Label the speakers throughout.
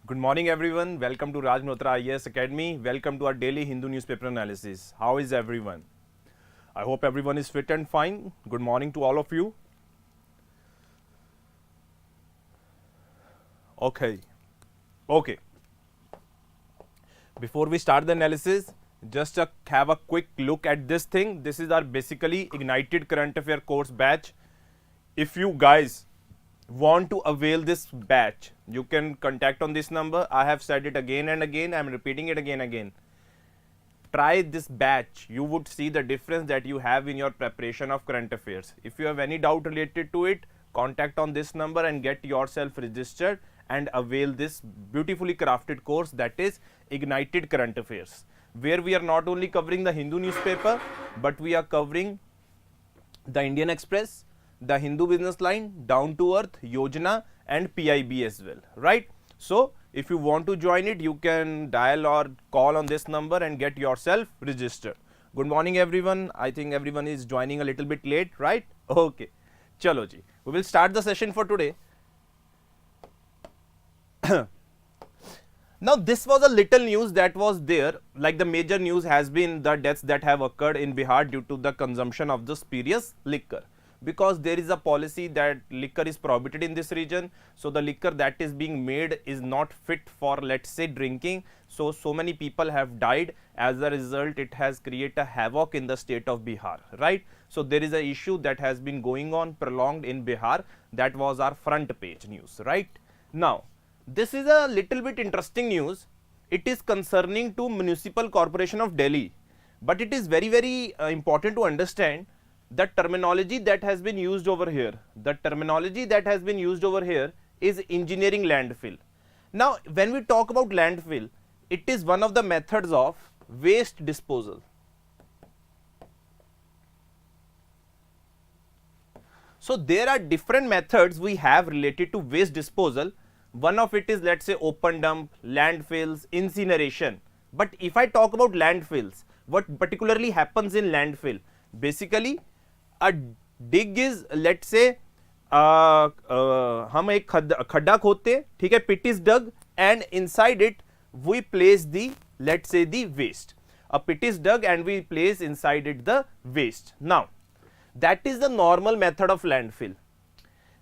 Speaker 1: Good morning everyone. Welcome to Raj Malhotra IAS Academy. Welcome to our daily Hindu newspaper analysis. How is everyone? I hope everyone is fit and fine. Good morning to all of you. Okay. Before we start the analysis, just have a quick look at this thing. This is our basically ignited current affair course batch. If you guys want to avail this batch, you can contact on this number. I have said it again and again. I am repeating it again. Try this batch. You would see the difference that you have in your preparation of current affairs. If you have any doubt related to it, contact on this number and get yourself registered and avail this beautifully crafted course, that is Ignited Current Affairs, where we are not only covering the Hindu newspaper, but we are covering the Indian Express, the Hindu Business Line, Down to Earth, Yojana and PIB as well, right? So if you want to join it, you can dial or call on this number and get yourself registered. Good morning everyone. I think everyone is joining a little bit late, right? Okay, chalo ji. We will start the session for today. Now this was a little news that was there, like the major news has been the deaths that have occurred in Bihar due to the consumption of the spurious liquor. Because there is a policy that liquor is prohibited in this region, so the liquor that is being made is not fit for, let's say, drinking. So many people have died. As a result, it has created a havoc in the state of Bihar, right? So there is an issue that has been going on prolonged in Bihar. That was our front page news, right? Now this is a little bit interesting news. It is concerning to Municipal Corporation of Delhi, but it is very important to understand the terminology that has been used over here. The terminology that has been used over here is engineering landfill. Now when we talk about landfill, it is one of the methods of waste disposal. So there are different methods we have related to waste disposal. One of it is, let's say, open dump, landfills, incineration. But if I talk about landfills, what particularly happens in landfill? Basically a dig is, let's say, हम एक खड्डा खोदते, ठीक है, pit is dug and inside it we place the, let's say, the waste. A pit is dug and we place inside it the waste. Now that is the normal method of landfill.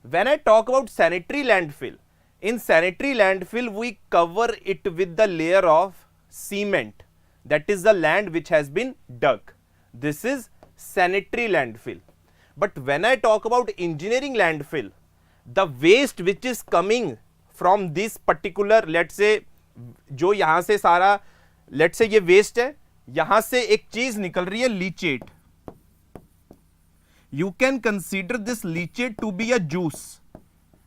Speaker 1: When I talk about sanitary landfill, in sanitary landfill we cover it with the layer of cement, that is the land which has been dug. This is sanitary landfill. But when I talk about engineering landfill, the waste which is coming from this particular, let's say, जो यहाँ से सारा, let's say, ये waste है, यहाँ से एक चीज निकल रही है, leachate. You can consider this leachate to be a juice.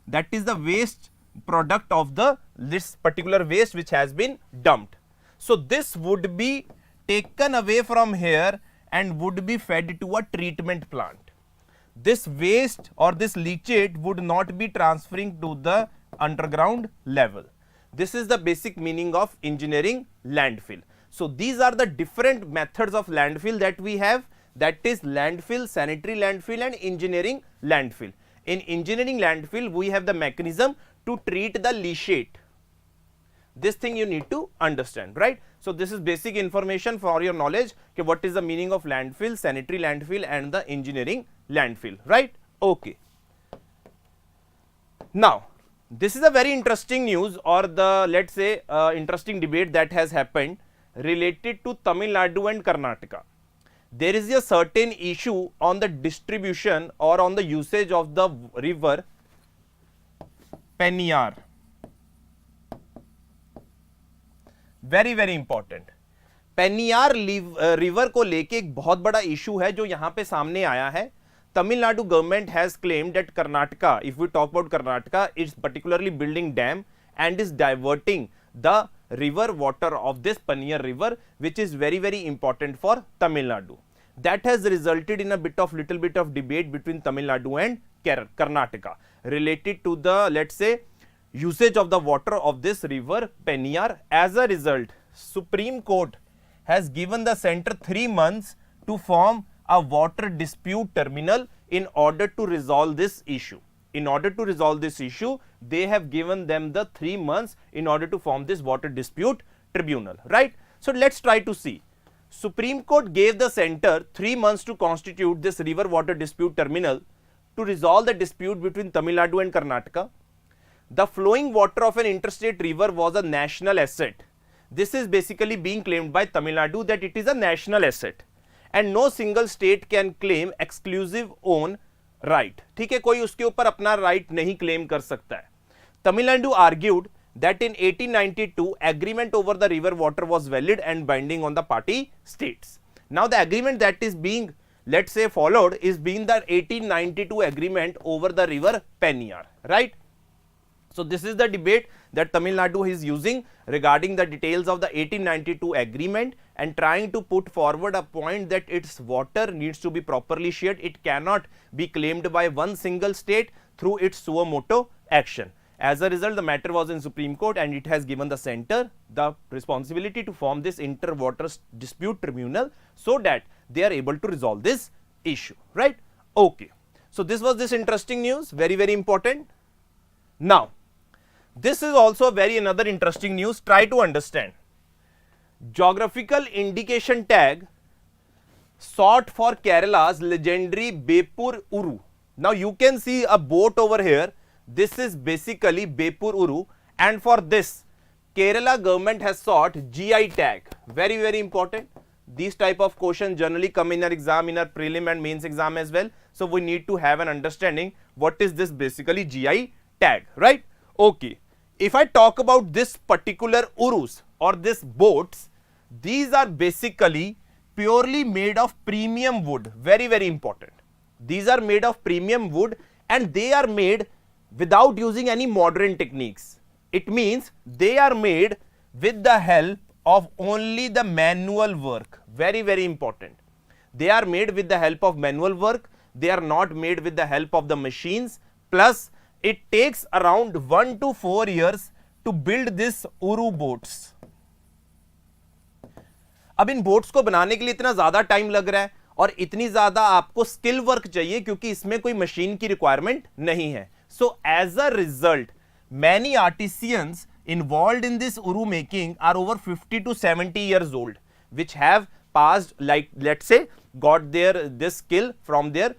Speaker 1: That is the waste product of this particular waste which has been dumped. So this would be taken away from here and would be fed to a treatment plant. This waste or this leachate would not be transferring to the underground level. This is the basic meaning of engineering landfill. So these are the different methods of landfill that we have, that is landfill, sanitary landfill and engineering landfill. In engineering landfill, we have the mechanism to treat the leachate. This thing you need to understand, right? So this is basic information for your knowledge, okay, what is the meaning of landfill, sanitary landfill and the engineering landfill, right? Okay. Now this is a very interesting news, or the, let's say, interesting debate that has happened related to Tamil Nadu and Karnataka. There is a certain issue on the distribution or on the usage of the river Peniyar. very important. Peniyar river को लेके एक बहुत बड़ा issue है जो यहां पे सामने आया है. Tamil Nadu government has claimed that Karnataka, if we talk about Karnataka, is particularly building dam and is diverting the river water of this Paniyar river, which is very important for Tamil Nadu. That has resulted in a little bit of debate between Tamil Nadu and Karnataka related to the, let's say, usage of the water of this river Peniyar. As a result, Supreme Court has given the center 3 months to form a water dispute tribunal in order to resolve this issue. in order to resolve this issue, they have given them the 3 months in order to form this water dispute tribunal, right? So let's try to see. Supreme Court gave the center 3 months to constitute this river water dispute tribunal to resolve the dispute between Tamil Nadu and Karnataka. The flowing water of an interstate river was a national asset. This is basically being claimed by Tamil Nadu that it is a national asset and no single state can claim exclusive own right. ठीक है, कोई उसके ऊपर अपना right नहीं claim कर सकता है. Tamil Nadu argued that in 1892 agreement over the river water was valid and binding on the party states. Now the agreement that is being, let's say, followed is being the 1892 agreement over the river Peniyar, right? So this is the debate that Tamil Nadu is using regarding the details of the 1892 agreement and trying to put forward a point that its water needs to be properly shared. It cannot be claimed by one single state through its suo motu action. As a result, the matter was in Supreme Court and it has given the center the responsibility to form this inter-water dispute tribunal so that they are able to resolve this issue, right? Okay. So this was this interesting news, very, very important. Now, this is also very another interesting news. Try to understand. Geographical indication tag sought for Kerala's legendary Bepur Uru. Now you can see a boat over here. This is basically Bepur Uru, and for this Kerala government has sought GI tag. Very, very important. These type of questions generally come in our exam, in our prelim and mains exam as well. So we need to have an understanding what is this basically GI tag, right? Okay. If I talk about this particular Urus or this boats, these are basically purely made of premium wood. Very, very important. These are made of premium wood and they are made without using any modern techniques. It means they are made with the help of only the manual work. Very, very important. They are made with the help of manual work. They are not made with the help of the machines. Plus, it takes around 1 to 4 years to build this Uru boats. अब इन boats को बनाने के लिए इतना ज्यादा time लग रहा है और इतनी ज्यादा आपको स्किल वर्क चाहिए क्योंकि इसमें कोई मशीन की रिक्वायरमेंट नहीं है. So as a result, many artisans involved in this Uru making are over 50 to 70 years old, which have passed, like, let's say, got this skill from their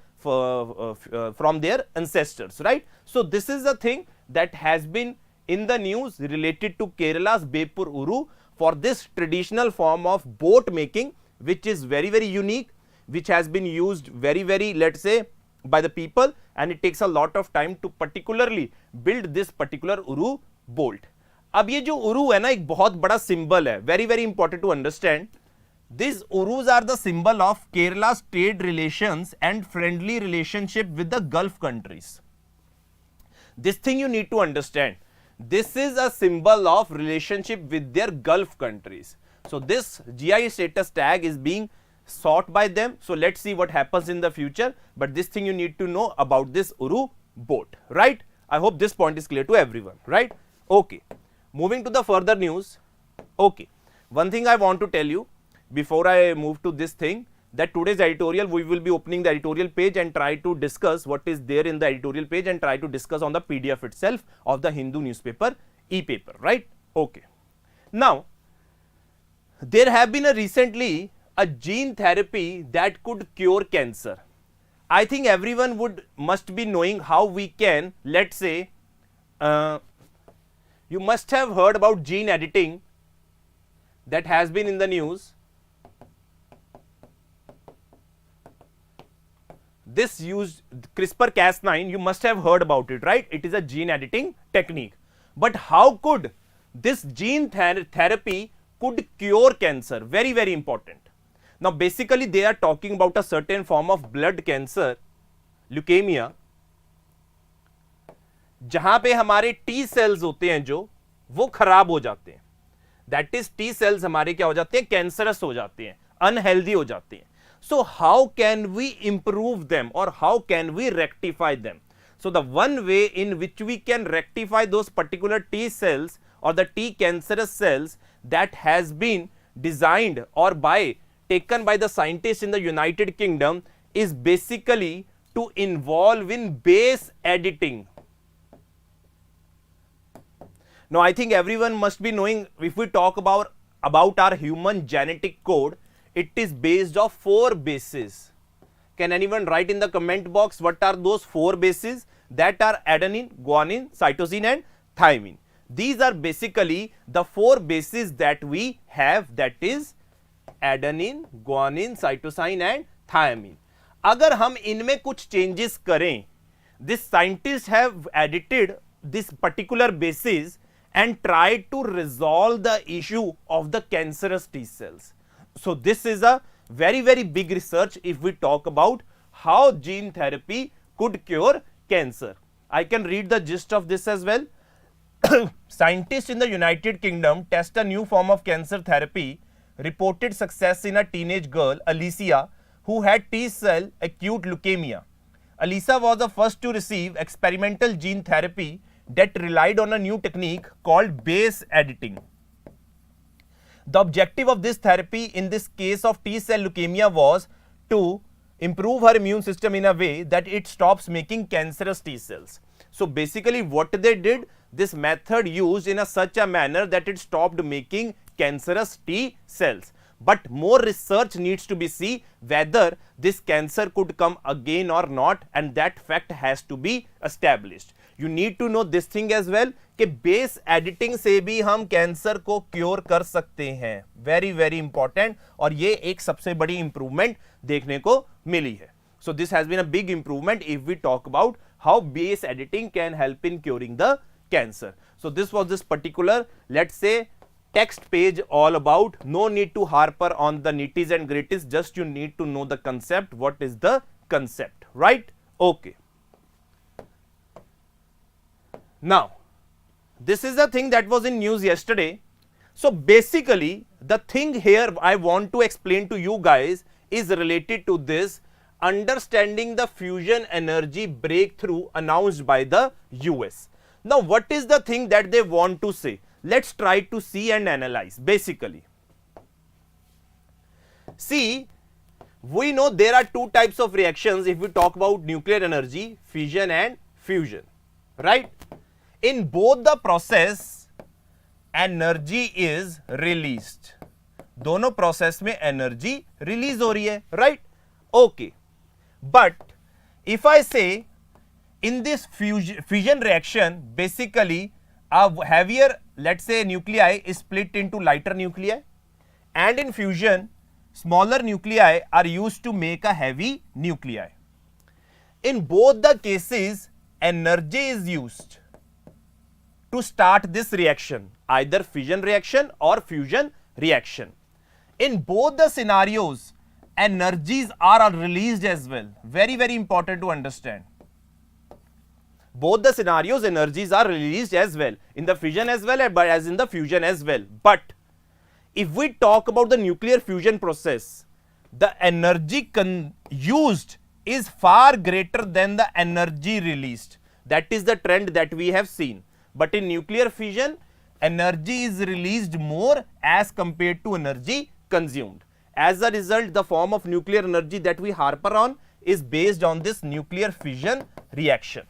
Speaker 1: ancestors, right? So this is the thing that has been in the news related to Kerala's Bepur Uru for this traditional form of boat making, which is very, very unique, which has been used very, very, let's say, by the people, and it takes a lot of time to particularly build this particular Uru boat. अब ये जो Uru है ना, एक बहुत बड़ा symbol है, very, very important to understand. These Urus are the symbol of Kerala's trade relations and friendly relationship with the Gulf countries. This thing you need to understand. This is a symbol of relationship with their Gulf countries. So this GI status tag is being sought by them. So let's see what happens in the future. But this thing you need to know about this Uru boat, right? I hope this point is clear to everyone, right? Okay. Moving to the further news. Okay. One thing I want to tell you before I move to this thing, that today's editorial, we will be opening the editorial page and try to discuss what is there in the editorial page and try to discuss on the PDF itself of the Hindu newspaper, e-paper, right? Okay. Now, there have been recently a gene therapy that could cure cancer. I think everyone must be knowing how we can, let's say, you must have heard about gene editing that has been in the news. This used CRISPR-Cas9, you must have heard about it, right? It is a gene editing technique. But how could this gene therapy could cure cancer? Very, very important. Now, basically, they are talking about a certain form of blood cancer, leukemia, जहां पे हमारे T cells होते हैं जो वो खराब हो जाते हैं. That is, T cells हमारे क्या हो जाते हैं? कैंसरस हो जाते हैं, unhealthy हो जाते हैं. So how can we improve them or how can we rectify them? So the one way in which we can rectify those particular T cells or the T cancerous cells that has been designed or taken by the scientists in the United Kingdom is basically to involve in base editing. Now, I think everyone must be knowing, if we talk about our human genetic code, it is based on 4 bases. Can anyone write in the comment box what are those 4 bases? That are adenine, guanine, cytosine and thymine. These are basically the 4 bases that we have, that is adenine, guanine, cytosine and thymine. अगर हम इनमें कुछ changes करें, this scientists have edited this particular bases and tried to resolve the issue of the cancerous T cells. So this is a very, very big research if we talk about how gene therapy could cure cancer. I can read the gist of this as well. Scientists in the United Kingdom test a new form of cancer therapy, reported success in a teenage girl, Alicia, who had T-cell acute leukemia. Alicia was the first to receive experimental gene therapy that relied on a new technique called base editing. The objective of this therapy in this case of T-cell leukemia was to improve her immune system in a way that it stops making cancerous T cells. So basically what they did, this method used in such a manner that it stopped making cancerous T cells. But more research needs to be seen whether this cancer could come again or not, and that fact has to be established. You need to know this thing as well कि base editing से भी हम cancer को cure कर सकते हैं. Very very important, और ये एक सबसे बड़ी इंप्रूवमेंट देखने को मिली है. So this has been a big improvement if we talk about how base editing can help in curing the cancer. So this was this particular, let's say, text page all about. No need to harper on the nitties and gritties, just you need to know the concept. What is the concept, right? Okay. Now, this is the thing that was in news yesterday. So basically, the thing here I want to explain to you guys is related to this understanding the fusion energy breakthrough announced by the US. Now, what is the thing that they want to say? Let's try to see and analyze. Basically, see, we know there are 2 types of reactions if we talk about nuclear energy, fission and fusion, right? In both the process, energy is released. दोनों process में energy release हो रही है, right? Okay. But if I say in this fusion reaction, basically a heavier, let's say, nuclei is split into lighter nuclei, and in fusion smaller nuclei are used to make a heavy nuclei. In both the cases, energy is used to start this reaction, either fission reaction or fusion reaction. In both the scenarios, energies are released as well. Very, very important to understand. Both the scenarios, energies are released as well, in the fission as well as in the fusion as well. But if we talk about the nuclear fusion process, the energy used is far greater than the energy released. That is the trend that we have seen. But in nuclear fission, energy is released more as compared to energy consumed. As a result, the form of nuclear energy that we harper on is based on this nuclear fission reaction.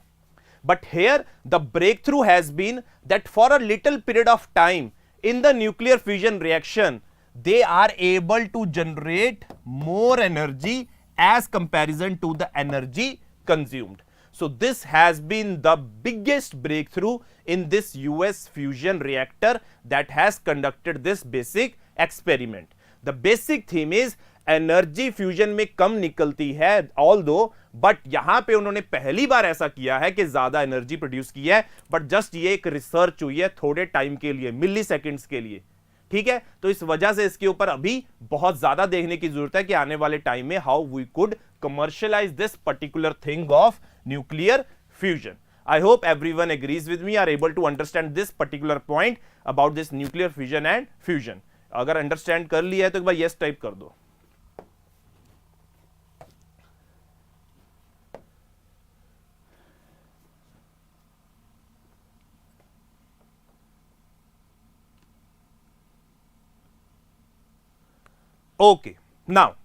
Speaker 1: But here the breakthrough has been that for a little period of time in the nuclear fission reaction, they are able to generate more energy as comparison to the energy consumed. So this has been the biggest breakthrough in this US fusion reactor that has conducted this basic experiment. The basic theme is energy fusion में कम निकलती है although, but यहां पे उन्होंने पहली बार ऐसा किया है कि ज्यादा एनर्जी प्रोड्यूस की है, बट जस्ट ये एक रिसर्च हुई है थोड़े टाइम के लिए, मिली सेकेंड्स के लिए. ठीक है, तो इस वजह से इसके ऊपर अभी बहुत ज्यादा देखने की जरूरत है कि आने वाले टाइम में how we could commercialise this particular thing of nuclear fusion. I hope everyone agrees with me, are able to understand this particular point about this nuclear fission and fusion. अगर अंडरस्टैंड कर लिया है तो एक बार yes type कर दो. Okay, now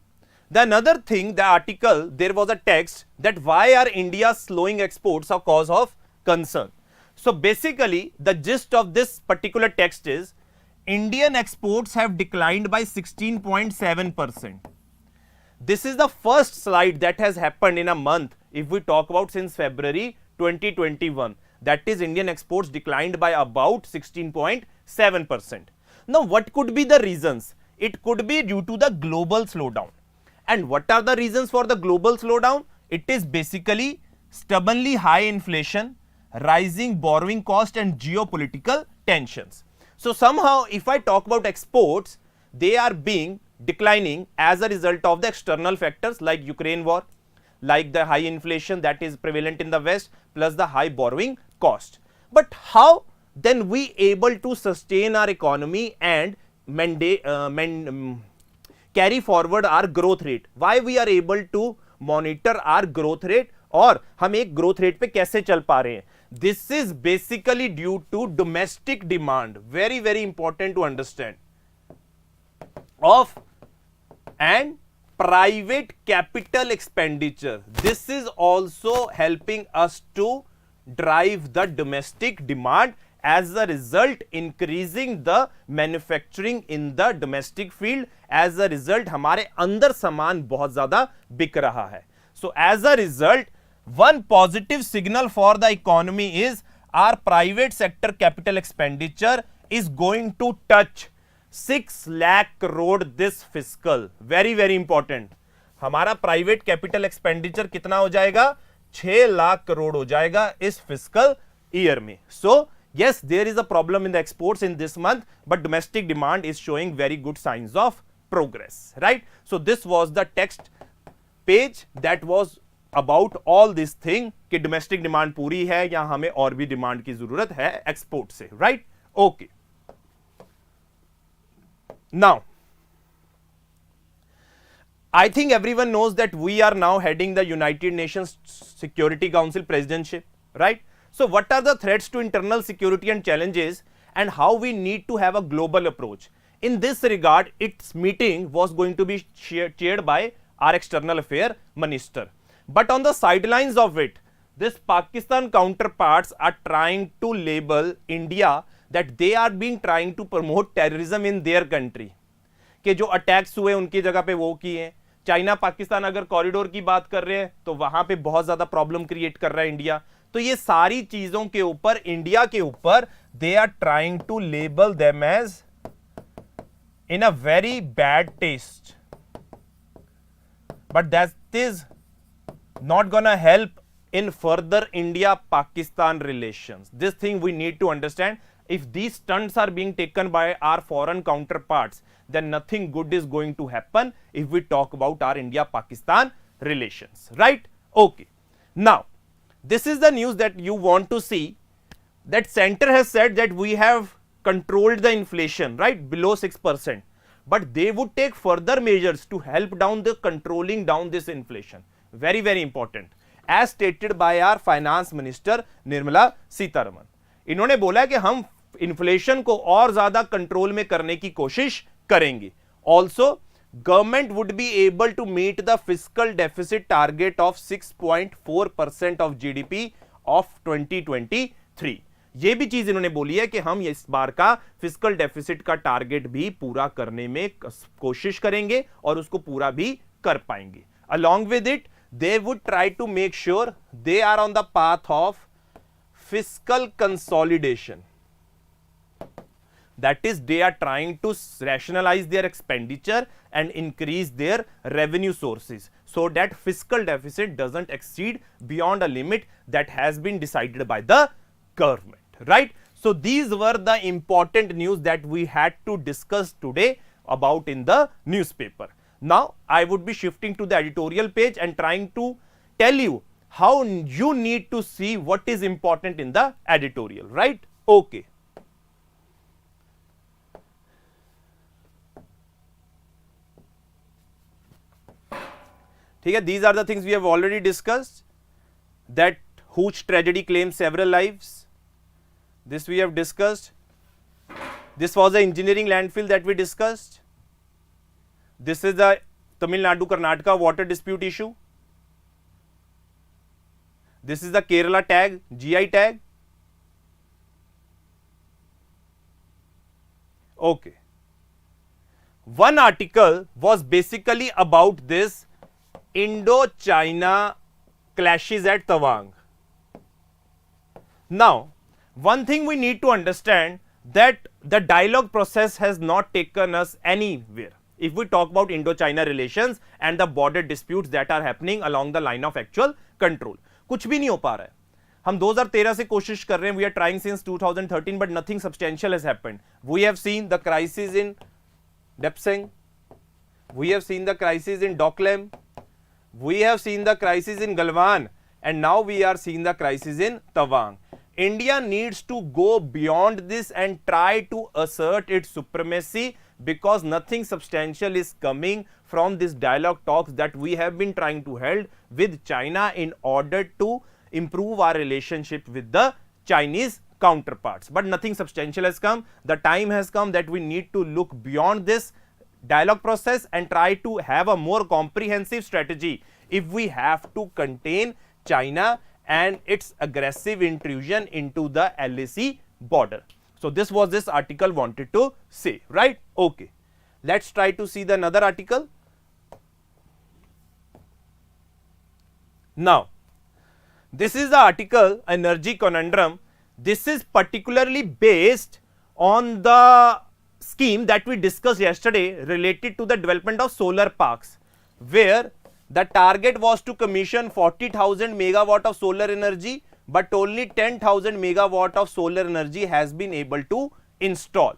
Speaker 1: The another thing, the article, there was a text that why are India's slowing exports a cause of concern. So basically, the gist of this particular text is Indian exports have declined by 16.7%. This is the first slide that has happened in a month if we talk about since February 2021. That is, Indian exports declined by about 16.7%. Now, what could be the reasons? It could be due to the global slowdown. And what are the reasons for the global slowdown? It is basically stubbornly high inflation, rising borrowing cost and geopolitical tensions. So somehow if I talk about exports, they are being declining as a result of the external factors like Ukraine war, like the high inflation that is prevalent in the West, plus the high borrowing cost. But how then we able to sustain our economy and carry forward our growth rate? Why we are able to monitor our growth rate और हम एक growth rate पे कैसे चल पा रहे हैं? This is basically due to domestic demand, very very important to understand, of and private capital expenditure. This is also helping us to drive the domestic demand, as a result increasing the manufacturing in the domestic field. As a result हमारे अंदर सामान बहुत ज़्यादा बिक रहा है. So as a result, one positive signal for the economy is our private sector capital expenditure is going to touch 6 lakh crore this fiscal. Very very important. हमारा private capital expenditure कितना हो जाएगा? 6 लाख करोड़ हो जाएगा इस फिस्कल ईयर में. So yes, there is a problem in the exports in this month, but domestic demand is showing very good signs of progress, right? So this was the text page that was about all this thing कि domestic demand पूरी है या हमें और भी demand की जरूरत है export से, right? Okay. Now, I think everyone knows that we are now heading the United Nations Security Council presidency, right? So what are the threats to internal security and challenges, and how we need to have a global approach? In this regard, its meeting was going to be chaired by our external affair minister. But on the sidelines of it, this Pakistan counterparts are trying to label India that they are being trying to promote terrorism in their country. कि जो attacks हुए उनकी जगह पे वो किए हैं. China Pakistan अगर कॉरिडोर की बात कर रहे हैं तो वहां पे बहुत ज्यादा प्रॉब्लम क्रिएट कर रहा है इंडिया. तो ये सारी चीजों के ऊपर, इंडिया के ऊपर, they are trying to label them as in a very bad taste. But that is not gonna help in further India-Pakistan relations. This thing we need to understand. If these stunts are being taken by our foreign counterparts, then nothing good is going to happen if we talk about our India-Pakistan relations, right? Okay. Now, this is the news that you want to see, that center has said that we have controlled the inflation, right, below 6%, but they would take further measures to help down the controlling down this inflation. Very very important, as stated by our finance minister Nirmala Sitharaman. इन्होंने बोला कि हम inflation को और ज्यादा control में करने की कोशिश करेंगे. Also government would be able to meet the fiscal deficit target of 6.4% of GDP of 2023. ये भी चीज इन्होंने बोली है कि हम इस बार का फिस्कल डेफिसिट का टारगेट भी पूरा करने में कोशिश करेंगे और उसको पूरा भी कर पाएंगे. Along with it, they would try to make sure they are on the path of fiscal consolidation. That is, they are trying to rationalize their expenditure and increase their revenue sources so that fiscal deficit doesn't exceed beyond a limit that has been decided by the government, right? So these were the important news that we had to discuss today about in the newspaper. Now, I would be shifting to the editorial page and trying to tell you how you need to see what is important in the editorial, right? Okay. ठीक है, these are the things we have already discussed. That Hooch tragedy claims several lives. This we have discussed. This was the engineering landfill that we discussed. This is the Tamil Nadu, Karnataka water dispute issue. This is the Kerala tag, GI tag. Okay. One article was basically about this Indo-China clashes at Tawang. Now, one thing we need to understand that the dialogue process has not taken us anywhere. If we talk about Indo-China relations and the border disputes that are happening along the line of actual control, कुछ भी नहीं हो पा रहा है. हम 2013 से कोशिश कर रहे हैं. We are trying since 2013, but nothing substantial has happened. We have seen the crisis in Depseng. We have seen the crisis in Doklem. We have seen the crisis in Galwan, and now we are seeing the crisis in Tawang. India needs to go beyond this and try to assert its supremacy, because nothing substantial is coming from this dialogue talks that we have been trying to hold with China in order to improve our relationship with the Chinese counterparts. But nothing substantial has come. The time has come that we need to look beyond this dialogue process and try to have a more comprehensive strategy if we have to contain China and its aggressive intrusion into the LAC border. So this was this article wanted to say, right? Okay. Let's try to see the another article. Now, this is the article Energy Conundrum. This is particularly based on the scheme that we discussed yesterday related to the development of solar parks, where the target was to commission 40,000 megawatt of solar energy, but only 10,000 megawatt of solar energy has been able to install,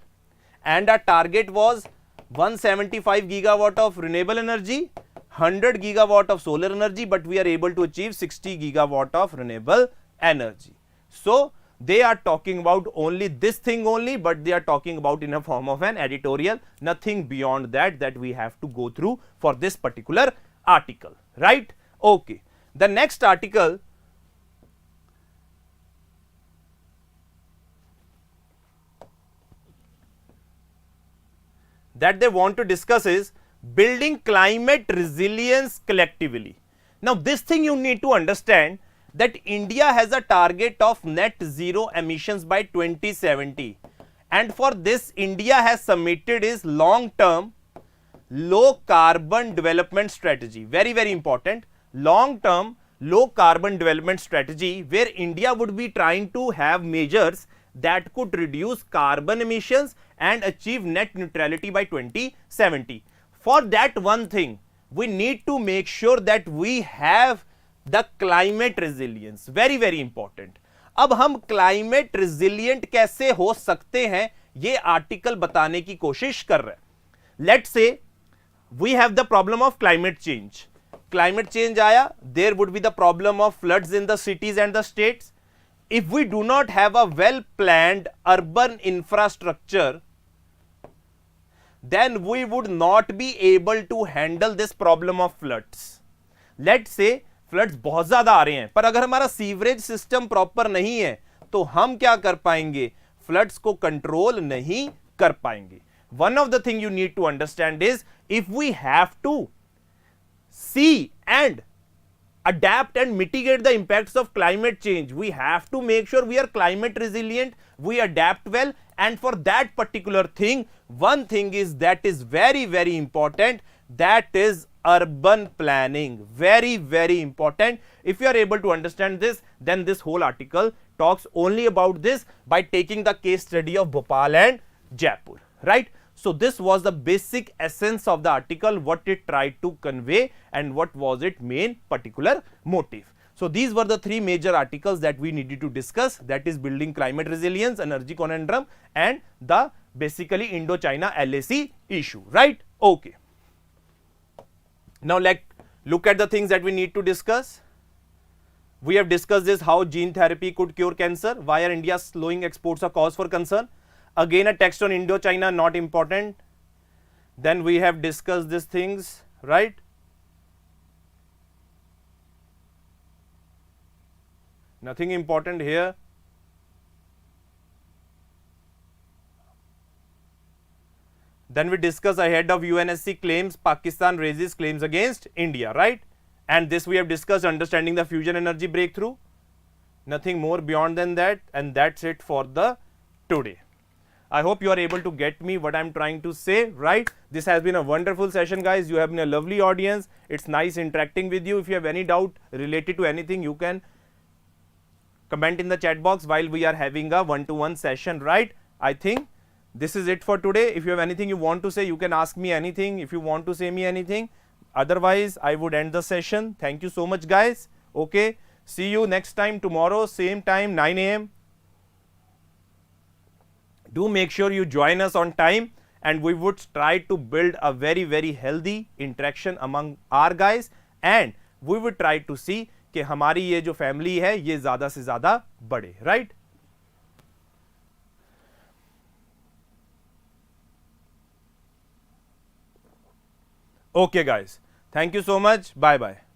Speaker 1: and our target was 175 gigawatt of renewable energy, 100 gigawatt of solar energy, but we are able to achieve 60 gigawatt of renewable energy. So they are talking about only this thing only, but they are talking about in a form of an editorial, nothing beyond that that we have to go through for this particular article, right? Okay. The next article that they want to discuss is building climate resilience collectively. Now, this thing you need to understand that India has a target of net zero emissions by 2070, and for this India has submitted its long term low carbon development strategy. Very, very important. Long term low carbon development strategy, where India would be trying to have measures that could reduce carbon emissions and achieve net neutrality by 2070. For that one thing, we need to make sure that we have the climate resilience. Very, very important. अब हम climate resilient कैसे हो सकते हैं, ये article बताने की कोशिश कर रहे हैं. Let's say we have the problem of climate change. Climate change आया, there would be the problem of floods in the cities and the states. If we do not have a well planned urban infrastructure, then we would not be able to handle this problem of floods. Let's say floods बहुत ज़्यादा आ रहे हैं, पर अगर हमारा sewerage system proper नहीं है तो हम क्या कर पाएंगे, फ्लड्स को कंट्रोल नहीं कर पाएंगे. One of the thing you need to understand is, if we have to see and adapt and mitigate the impacts of climate change, we have to make sure we are climate resilient, we adapt well, and for that particular thing, one thing is that is very, very important, that is urban planning. Very, very important. If you are able to understand this, then this whole article talks only about this by taking the case study of Bhopal and Jaipur, right? So this was the basic essence of the article, what it tried to convey and what was its main particular motive. So these were the three major articles that we needed to discuss, that is building climate resilience, energy conundrum, and the basically Indo-China LAC issue, right? Okay. Now let's look at the things that we need to discuss. We have discussed this, how gene therapy could cure cancer, why are India's slowing exports a cause for concern. Again a text on Indo-China, not important. Then we have discussed these things, right? Nothing important here. Then we discuss ahead of UNSC claims, Pakistan raises claims against India, right? And this we have discussed, understanding the fusion energy breakthrough. Nothing more beyond than that, and that's it for the today. I hope you are able to get me what I'm trying to say, right? This has been a wonderful session, guys. You have been a lovely audience. It's nice interacting with you. If you have any doubt related to anything, you can comment in the chat box while we are having a one-to-one session, right? I think this is it for today. If you have anything you want to say, you can ask me anything. If you want to say me anything, otherwise I would end the session. Thank you so much, guys. Okay, see you next time tomorrow, same time, 9 a.m. Do make sure you join us on time, and we would try to build a very, very healthy interaction among our guys, and we would try to see कि हमारी ये जो family है ये ज़्यादा से ज़्यादा बढ़े, right? Okay, guys. Thank you so much. Bye bye.